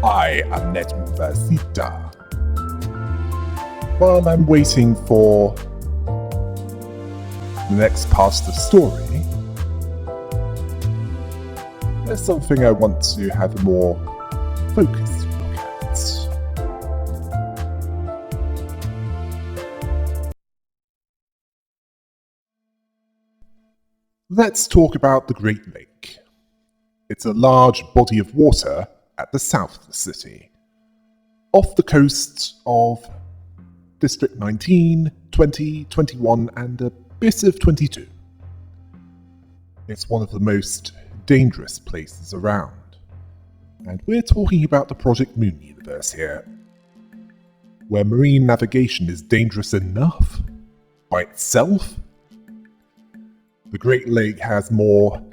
I am NetMoverSitan. While I'm waiting for the next part of the story, there's something I want to have a more focused look at. Let's talk about the Great Lake. It's a large body of water at the south of the city, off the coasts of District 19, 20, 21, and a bit of 22. It's one of the most dangerous places around, and we're talking about the Project Moon universe here, where marine navigation is dangerous enough by itself. The Great Lake has more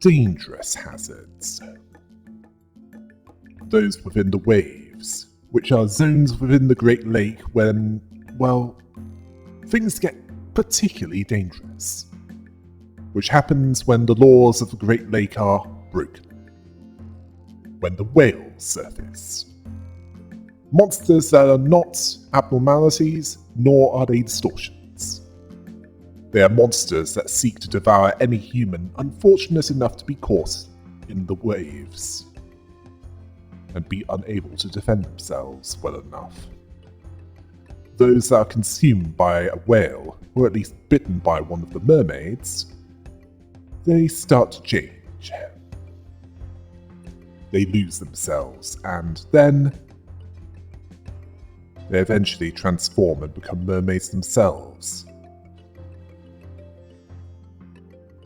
dangerous hazards. Those within the waves, which are zones within the Great Lake when, well, things get particularly dangerous, which happens when the laws of the Great Lake are broken. When the whales surface. Monsters that are not abnormalities, nor are they distortions. They are monsters that seek to devour any human unfortunate enough to be caught in the waves, and be unable to defend themselves well enough. Those that are consumed by a whale, or at least bitten by one of the mermaids, they start to change. They lose themselves, and then they eventually transform and become mermaids themselves.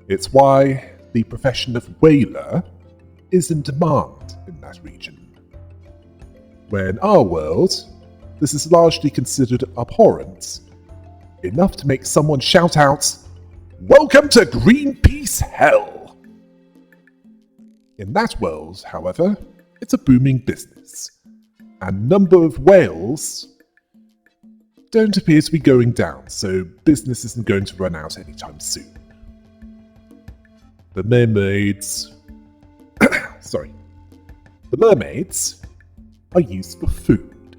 It's why the profession of whaler is in demand in that region, where in our world, this is largely considered abhorrent, enough to make someone shout out, "Welcome to Greenpeace Hell!" In that world, however, it's a booming business, and number of whales don't appear to be going down, so business isn't going to run out anytime soon. The mermaids are used for food,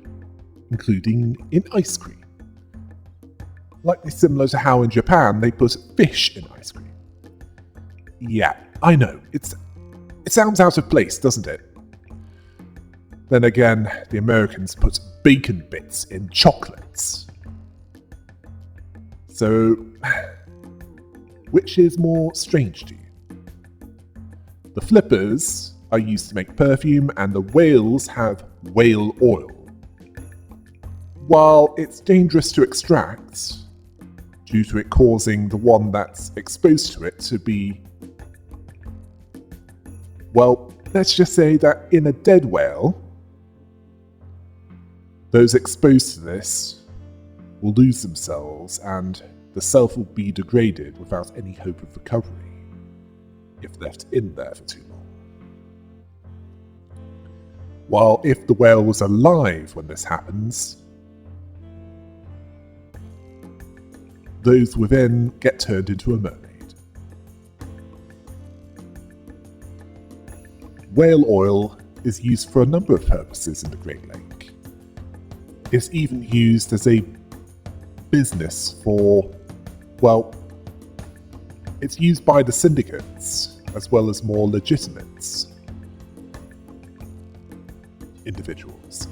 including in ice cream. Likely similar to how in Japan they put fish in ice cream. Yeah, I know, it sounds out of place, doesn't it? Then again, the Americans put bacon bits in chocolates. So, which is more strange to you? The flippers are used to make perfume, and the whales have whale oil. While it's dangerous to extract, due to it causing the one that's exposed to it to be, well, let's just say that in a dead whale, those exposed to this will lose themselves, and the self will be degraded without any hope of recovery if left in there for too long. While if the whale was alive when this happens, those within get turned into a mermaid. Whale oil is used for a number of purposes in the Great Lake. It's even used as a business for, well, it's used by the syndicates as well as more legitimate individuals.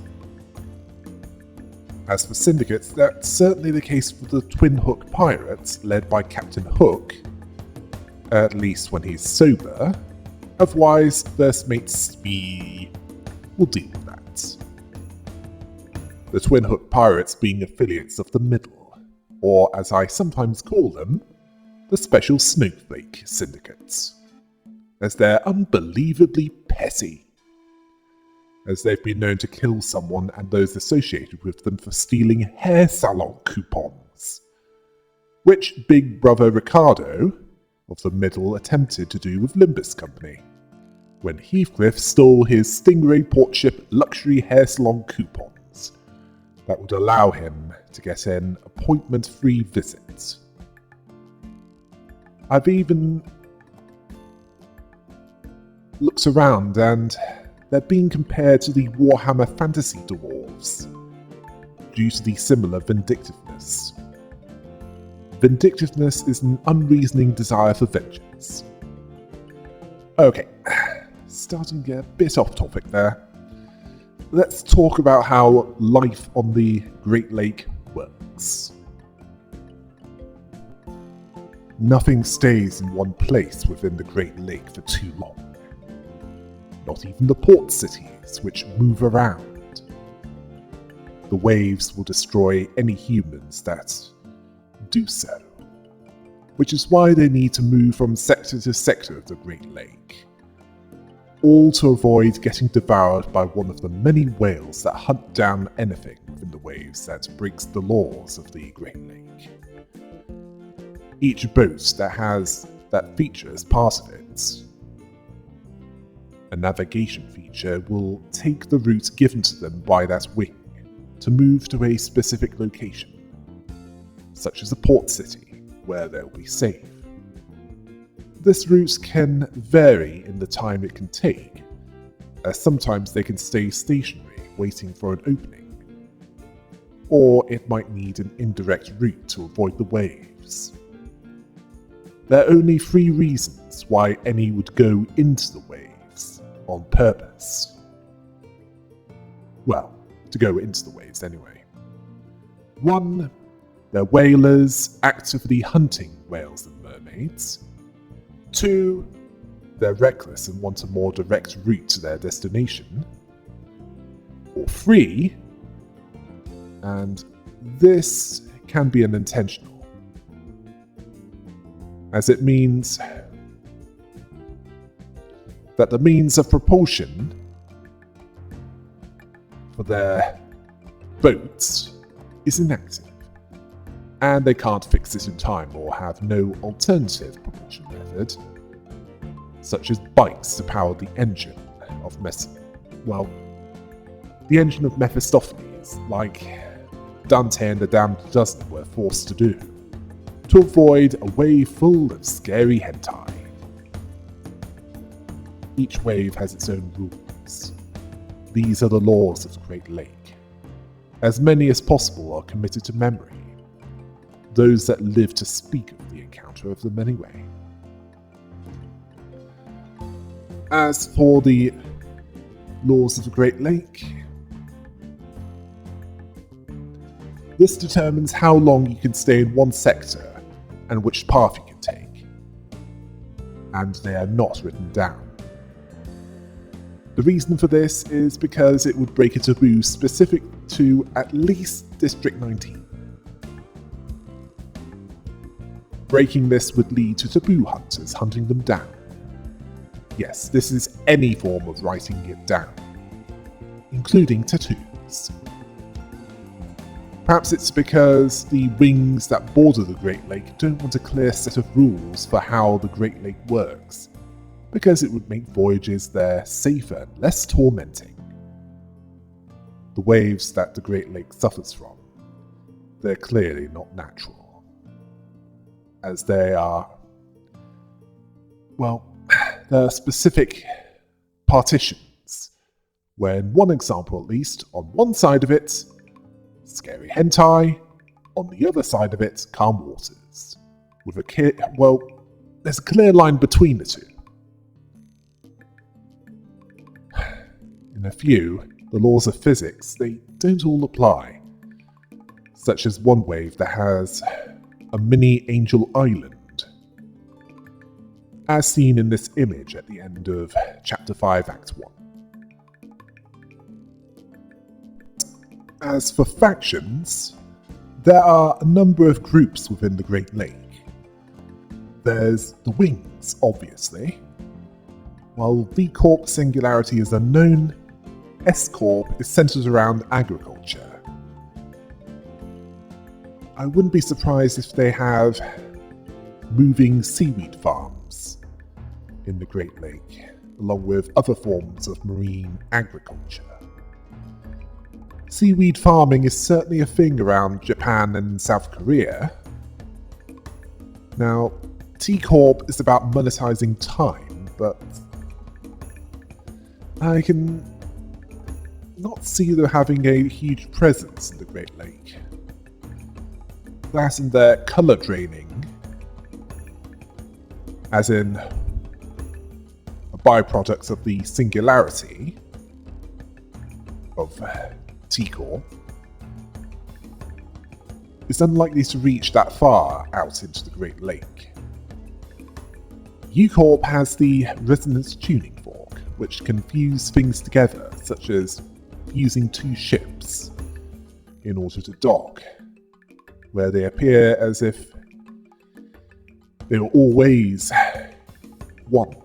As for syndicates, that's certainly the case for the Twin Hook pirates led by Captain Hook, at least when he's sober. Otherwise, First Mate Spee will deal with that. The Twin Hook pirates being affiliates of the Middle, or as I sometimes call them, the Special Snowflake Syndicates, as they're unbelievably petty, as they've been known to kill someone and those associated with them for stealing hair salon coupons, which Big Brother Ricardo of the Middle attempted to do with Limbus Company, when Heathcliff stole his Stingray Portship luxury hair salon coupons that would allow him to get an appointment-free visit. I've even looked around, and they're being compared to the Warhammer Fantasy dwarves due to the similar vindictiveness. Vindictiveness is an unreasoning desire for vengeance. Okay, starting to get a bit off topic there. Let's talk about how life on the Great Lake works. Nothing stays in one place within the Great Lake for too long. Not even the port cities, which move around. The waves will destroy any humans that do so, which is why they need to move from sector to sector of the Great Lake, all to avoid getting devoured by one of the many whales that hunt down anything within the waves that breaks the laws of the Great Lake. Each boat that feature as part of it, a navigation feature, will take the route given to them by that wing to move to a specific location, such as a port city, where they'll be safe. This route can vary in the time it can take, as sometimes they can stay stationary waiting for an opening, or it might need an indirect route to avoid the waves. There are only 3 reasons why any would go into the waves on purpose. Well, to go into the waves anyway. 1. They're whalers actively hunting whales and mermaids. 2. They're reckless and want a more direct route to their destination. Or 3. And this can be unintentional, as it means that the means of propulsion for their boats is inactive, and they can't fix it in time or have no alternative propulsion method, such as bikes to power the engine of the engine of Mephistopheles, like Dante and the Damned Dozen were forced to do, to avoid a wave full of scary hentai. Each wave has its own rules. These are the laws of the Great Lake. As many as possible are committed to memory, those that live to speak of the encounter of them anyway. As for the laws of the Great Lake, this determines how long you can stay in one sector and which path you can take, and they are not written down. The reason for this is because it would break a taboo specific to at least District 19. Breaking this would lead to taboo hunters hunting them down. Yes, this is any form of writing it down, including tattoos. Perhaps it's because the wings that border the Great Lake don't want a clear set of rules for how the Great Lake works, because it would make voyages there safer and less tormenting. The waves that the Great Lake suffers from, they're clearly not natural, as they are, there are specific partitions, where in one example at least, on one side of it, scary hentai, on the other side of it, calm waters, with there's a clear line between the two. In a few, the laws of physics, they don't all apply, such as one wave that has a mini Angel Island, as seen in this image at the end of Chapter 5, Act 1. As for factions, there are a number of groups within the Great Lake. There's the Wings, obviously. While V Corp singularity is unknown, S Corp is centered around agriculture. I wouldn't be surprised if they have moving seaweed farms in the Great Lake, along with other forms of marine agriculture. Seaweed farming is certainly a thing around Japan and South Korea. Now, T Corp is about monetizing time, but I can not see them having a huge presence in the Great Lake. That and their colour draining, as in a byproduct of the singularity of T-Core, is unlikely to reach that far out into the Great Lake. U-Corp has the resonance tuning fork, which can fuse things together, such as using two ships in order to dock, where they appear as if they were always one.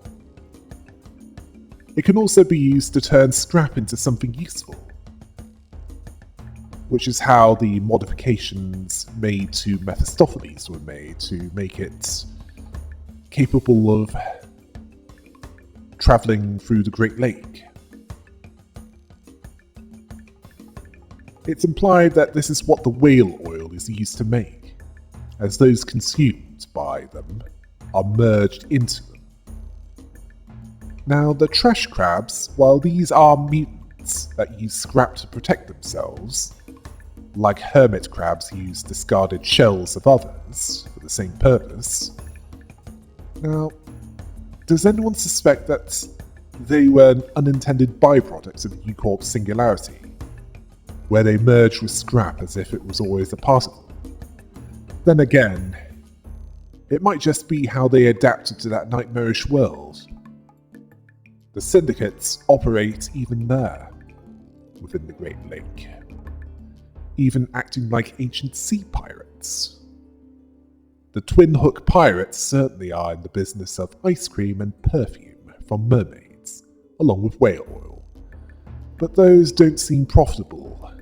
It can also be used to turn scrap into something useful, which is how the modifications made to Mephistopheles were made to make it capable of travelling through the Great Lake. It's implied that this is what the whale oil is used to make, as those consumed by them are merged into them. Now, the trash crabs, while these are mutants that use scrap to protect themselves, like hermit crabs use discarded shells of others for the same purpose. Now, does anyone suspect that they were an unintended byproduct of U-Corp's singularity, where they merged with scrap as if it was always a part of them? Then again, it might just be how they adapted to that nightmarish world. The syndicates operate even there, within the Great Lake, even acting like ancient sea pirates. The Twin Hook pirates certainly are in the business of ice cream and perfume from mermaids, along with whale oil. But those don't seem profitable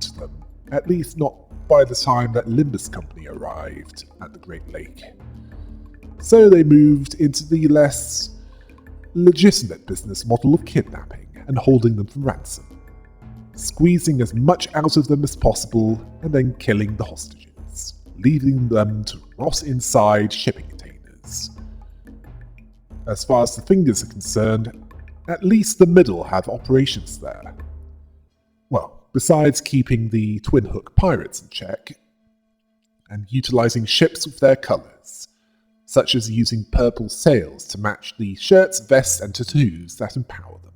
to them, at least not by the time that Limbus Company arrived at the Great Lake. So they moved into the less legitimate business model of kidnapping and holding them for ransom, squeezing as much out of them as possible and then killing the hostages, leaving them to rot inside shipping containers. As far as the fingers are concerned, at least the middle have operations there. Well, besides keeping the Twin Hook pirates in check, and utilizing ships with their colours, such as using purple sails to match the shirts, vests, and tattoos that empower them.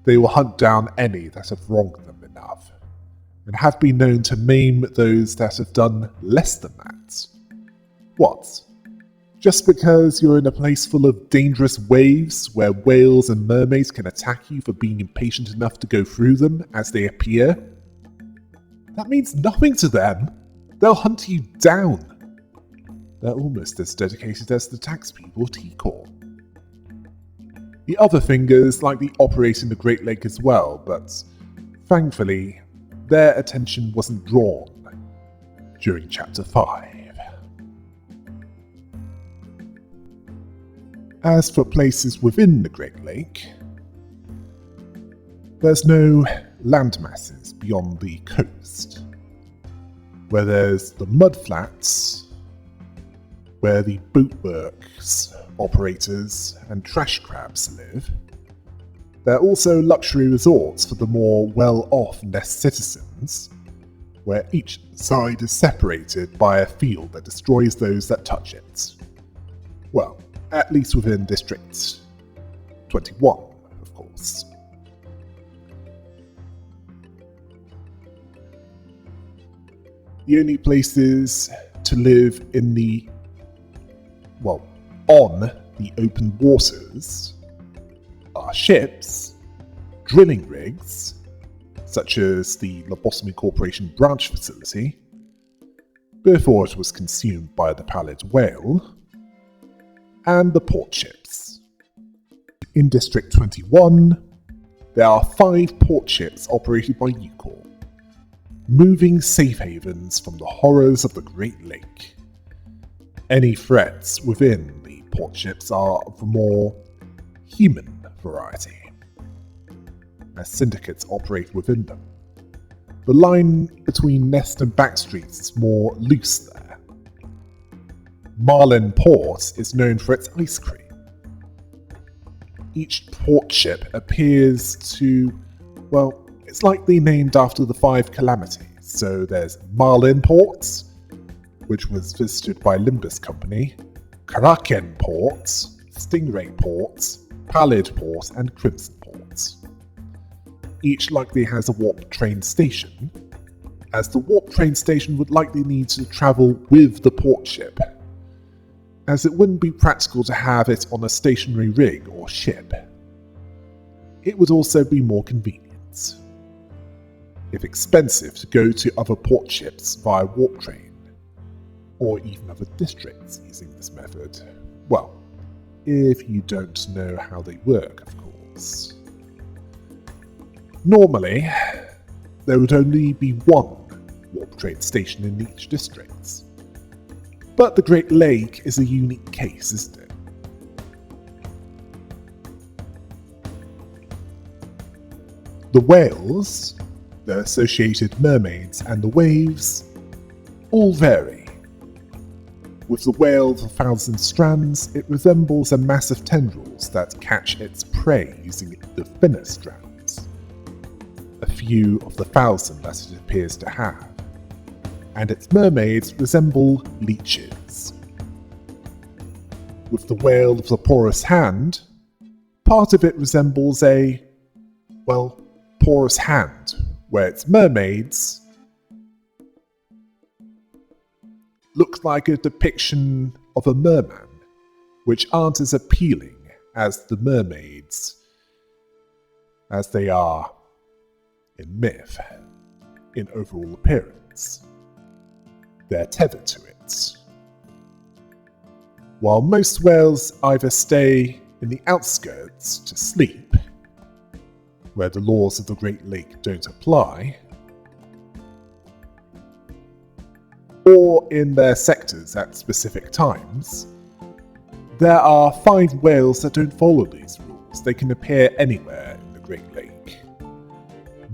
They will hunt down any that have wronged them enough, and have been known to maim those that have done less than that. What? Just because you're in a place full of dangerous waves where whales and mermaids can attack you for being impatient enough to go through them as they appear? That means nothing to them. They'll hunt you down. They're almost as dedicated as the tax people of T-Corp. The other fingers likely operate in the Great Lake as well, but thankfully, their attention wasn't drawn during Chapter 5. As for places within the Great Lake, there's no landmasses beyond the coast, where there's the mudflats, where the boatworks operators and trash crabs live. There are also luxury resorts for the more well-off nest citizens, where each side is separated by a field that destroys those that touch it. Well, at least within District 21, of course. The only places to live in the, on the open waters are ships, drilling rigs, such as the Lobotomy Corporation branch facility, before it was consumed by the pallid whale, and the port ships. In District 21, there are 5 port ships operated by U-Corp, moving safe havens from the horrors of the Great Lake. Any threats within the port ships are of a more human variety, as syndicates operate within them. The line between Nest and Backstreets is more loose there. Marlin Port is known for its ice cream. each port ship appears to, well, it's likely named after the 5 calamities. So there's Marlin Port, which was visited by Limbus Company, Kraken Port, Stingray Port, Pallid Port, and Crimson Port. Each likely has a warp train station, as the warp train station would likely need to travel with the port ship, as it wouldn't be practical to have it on a stationary rig or ship. It would also be more convenient, if expensive, to go to other port ships via warp train, or even other districts using this method. Well, if you don't know how they work, of course. Normally, there would only be one warp train station in each district. But the Great Lake is a unique case, isn't it? The whales, the associated mermaids, and the waves all vary. With the whale of 1,000 strands, it resembles a mass of tendrils that catch its prey using the thinner strands, a few of the 1,000 that it appears to have, and its mermaids resemble leeches. With the whale of the porous hand, part of it resembles a, well, porous hand, where its mermaids look like a depiction of a merman, which aren't as appealing as the mermaids as they are in myth, in overall appearance. They're tethered to it. While most whales either stay in the outskirts to sleep, where the laws of the Great Lake don't apply, or in their sectors at specific times, there are 5 whales that don't follow these rules. They can appear anywhere in the Great Lake.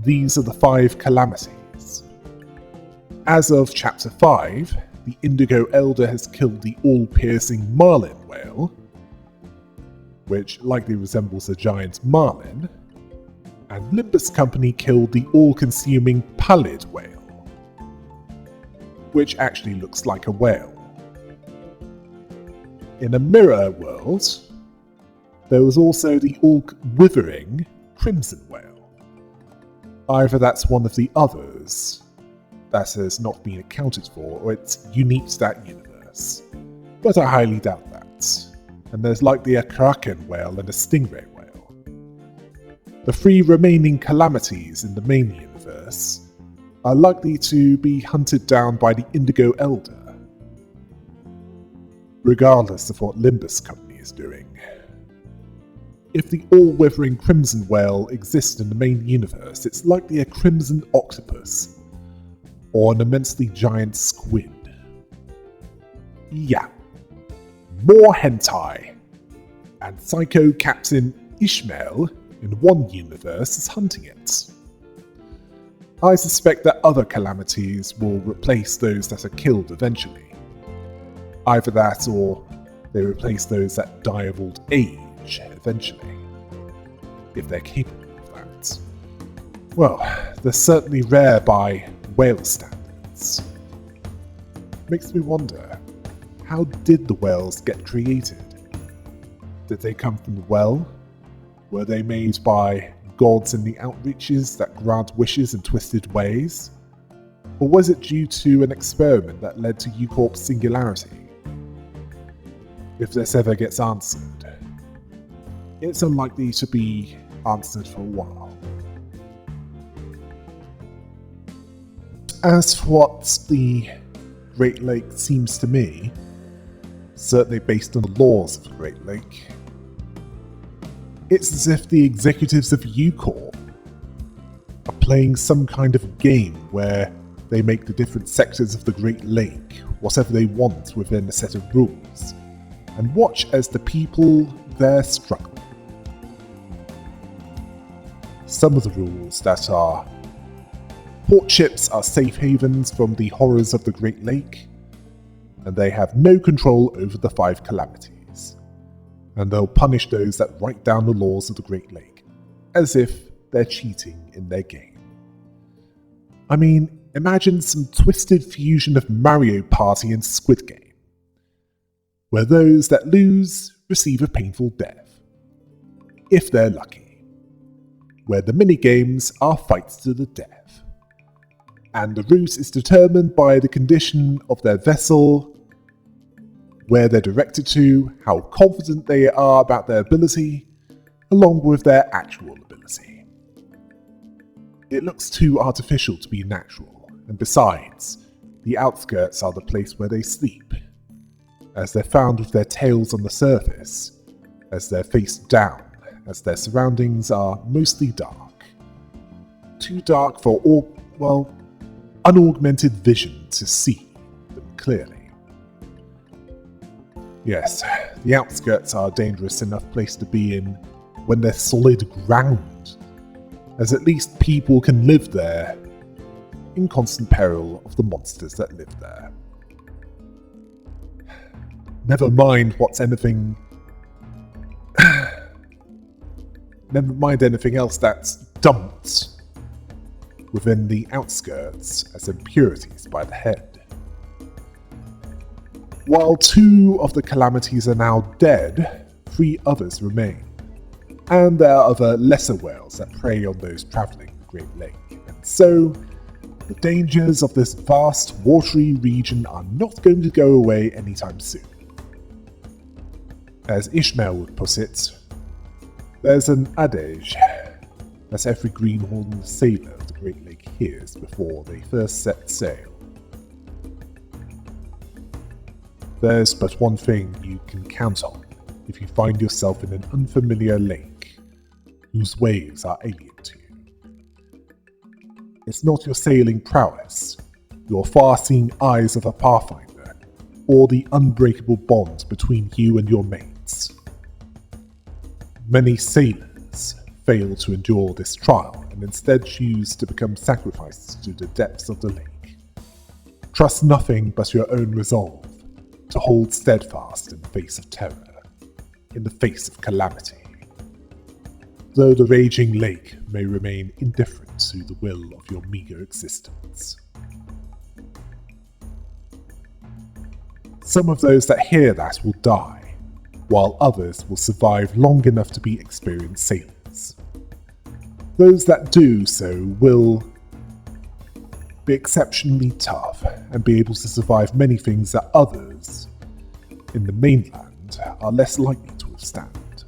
These are the 5 calamities. As of Chapter 5, the Indigo Elder has killed the all-piercing marlin whale, which likely resembles a giant marlin, and Limbus Company killed the all-consuming pallid whale, which actually looks like a whale. In a mirror world, there was also the all-withering crimson whale. Either that's one of the others that has not been accounted for, or it's unique to that universe, but I highly doubt that. And there's likely a kraken whale and a stingray whale. The 3 remaining calamities in the main universe are likely to be hunted down by the Indigo Elder, regardless of what Limbus Company is doing. If the all-withering crimson whale exists in the main universe, it's likely a crimson octopus, or an immensely giant squid. Yeah, more hentai, and Psycho Captain Ishmael in one universe is hunting it. I suspect that other calamities will replace those that are killed eventually. Either that, or they replace those that die of old age eventually, if they're capable of that. Well, they're certainly rare by whale standards. Makes me wonder, how did the whales get created? Did they come from the well? Were they made by gods in the outreaches that grant wishes in twisted ways? Or was it due to an experiment that led to U-Corp's singularity? If this ever gets answered, it's unlikely to be answered for a while. As for what the Great Lake seems to me, certainly based on the laws of the Great Lake, it's as if the executives of U-Corp are playing some kind of game where they make the different sectors of the Great Lake whatever they want within a set of rules, and watch as the people there struggle. Some of the rules that are: port ships are safe havens from the horrors of the Great Lake, and they have no control over the 5 calamities. and they'll punish those that write down the laws of the Great Lake, as if they're cheating in their game. I mean, imagine some twisted fusion of Mario Party and Squid Game, where those that lose receive a painful death, if they're lucky, where the mini-games are fights to the death, and the route is determined by the condition of their vessel, where they're directed to, how confident they are about their ability, along with their actual ability. It looks too artificial to be natural, and besides, the outskirts are the place where they sleep, as they're found with their tails on the surface, as they're face down, as their surroundings are mostly dark. Too dark for unaugmented vision to see them clearly. Yes, the outskirts are a dangerous enough place to be in when they're solid ground, as at least people can live there in constant peril of the monsters that live there. Never mind anything else that's dumped within the outskirts as impurities by the head. While 2 of the calamities are now dead, 3 others remain, and there are other lesser whales that prey on those travelling the Great Lake, and so the dangers of this vast watery region are not going to go away anytime soon. As Ishmael would put it, there's an adage that every greenhorn sailor of the Great Lake hears before they first set sail. There's but one thing you can count on if you find yourself in an unfamiliar lake whose waves are alien to you. It's not your sailing prowess, your far-seeing eyes of a pathfinder, or the unbreakable bond between you and your mates. Many sailors fail to endure this trial and instead choose to become sacrifices to the depths of the lake. Trust nothing but your own resolve to hold steadfast in the face of terror, in the face of calamity. Though the raging lake may remain indifferent to the will of your meager existence. Some of those that hear that will die, while others will survive long enough to be experienced sailors. Those that do so will be exceptionally tough and be able to survive many things that others in the mainland are less likely to withstand.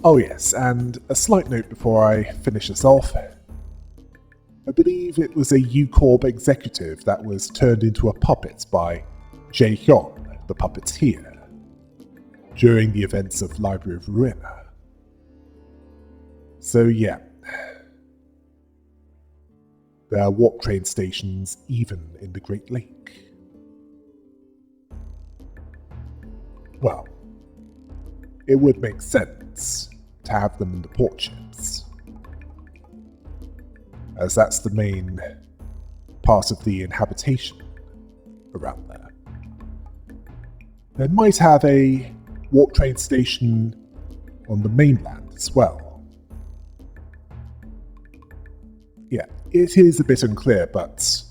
Oh yes, and a slight note before I finish this off. I believe it was a U-Corp executive that was turned into a puppet by Jae Hyun, the puppeteer, during the events of Library of Ruina. So yeah, there are warp train stations even in the Great Lake. Well, it would make sense to have them in the port ships, as that's the main part of the inhabitation around there. They might have a warp train station on the mainland as well. Yeah, it is a bit unclear, but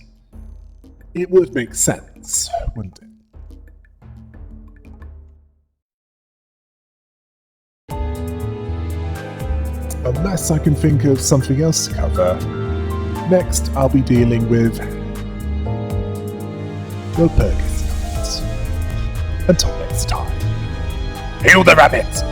it would make sense, wouldn't it? Unless I can think of something else to cover, next I'll be dealing with Walpurgis. Until next time, heal the rabbit!